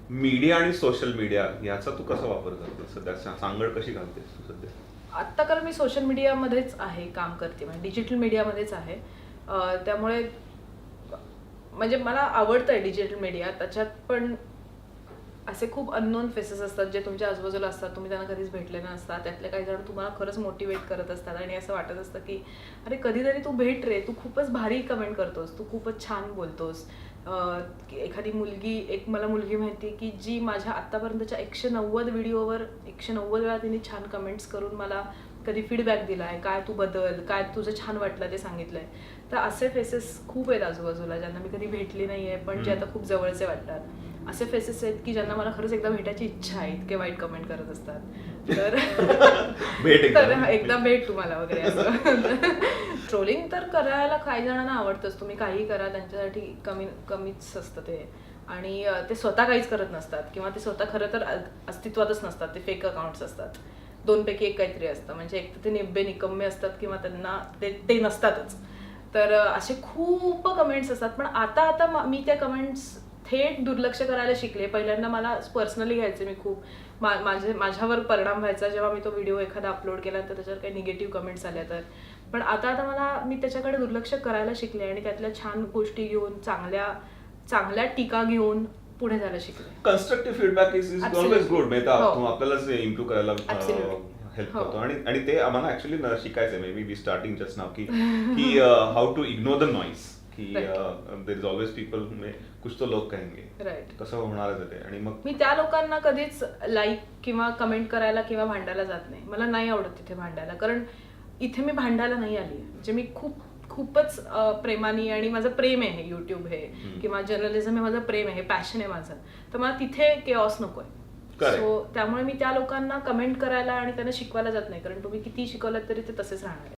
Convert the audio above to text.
Media आणि social media याचा तू कसा वापर करतेस सध्या? सांगड कशी घालतेस तू सध्या? आत्ता कारण मी सोशल मीडियामध्येच आहे, काम करते, म्हणजे डिजिटल मीडियामध्येच आहे. त्यामुळे म्हणजे मला आवडतंय डिजिटल मीडिया. त्याच्यात पण असे खूप अननोन फेसेस असतात जे तुमच्या आजूबाजूला असतात, तुम्ही त्यांना कधीच भेटले नसतात. त्यातले काही जण तुम्हाला खरंच मोटिवेट करत असतात आणि असं वाटत असतं की अरे कधीतरी तू भेट रे, तू खूपच भारी कमेंट करतोस, तू खूपच छान बोलतोस. एखादी मुलगी, एक मला मुलगी माहिती की जी माझ्या आत्तापर्यंतच्या 190 व्हिडिओवर 190 वेळा तिने छान कमेंट्स करून मला कधी फीडबॅक दिलाय, काय तू बदल, काय तुझं छान वाटलं ते सांगितलंय. तर असे फेसेस खूप आहेत आजूबाजूला, ज्यांना मी कधी भेटली नाहीये पण जे आता खूप जवळचे वाटतात. असे फेसेस आहेत की ज्यांना मला खरंच एकदा भेटायची इच्छा आहे, इतके वाईट कमेंट करत असतात. तर एकदा भेट तुम्हाला वगैरे असं. ट्रोलिंग तर करायला काही जणांना आवडतंच, तुम्ही काही करा त्यांच्यासाठी कमीच असतं ते. आणि ते स्वतः काहीच करत नसतात किंवा ते स्वतः खरं तर अस्तित्वातच नसतात, ते फेक अकाउंट्स असतात. दोनपैकी एक काहीतरी असतं, म्हणजे एक तर ते निब्बे निकम्मे असतात किंवा त्यांना ते नसतातच. तर असे खूप कमेंट्स असतात. पण आता मी त्या कमेंट्स थेट दुर्लक्ष करायला शिकले. पहिल्यांदा मला पर्सनली घ्यायचे मी खूप, माझ्यावर परिणाम व्हायचा जेव्हा मी तो व्हिडिओ एखादा अपलोड केला तर त्याच्यावर काही निगेटिव्ह कमेंट्स आल्या तर. पण आता मी त्याच्याकडे दुर्लक्ष करायला शिकले आणि त्यातल्या छान गोष्टी घेऊन, चांगल्या टीका घेऊन पुढे जायला शिकले. Constructive feedback is always good. आपल्यालाच इम्प्रूव्ह करायला हेल्प करतो. आणि ते आम्हाला ऍक्च्युअली शिकायचं. Maybe we starting just now की how to ignore the noise, की देयर इज ऑलवेज पीपल कुछ तो लोग कहेंगे, राईट. तसं होणारच आहे ते. आणि मग मी त्या लोकांना कधीच लाईक किंवा कमेंट करायला किंवा भांडायला जात नाही. मला नाही आवडत तिथे भांडायला, कारण इथे मी भांडायला नाही आली. म्हणजे मी खूपच प्रेमाने, आणि माझं प्रेम आहे हे युट्यूब हे किंवा जर्नलिझम हे माझं प्रेम आहे, हे पॅशन आहे माझं. तर मला तिथे केऑस नकोय. सो त्यामुळे मी त्या लोकांना कमेंट करायला आणि त्यांना शिकवायला जात नाही, कारण तुम्ही किती शिकवलं तरी ते तसेच राहणार.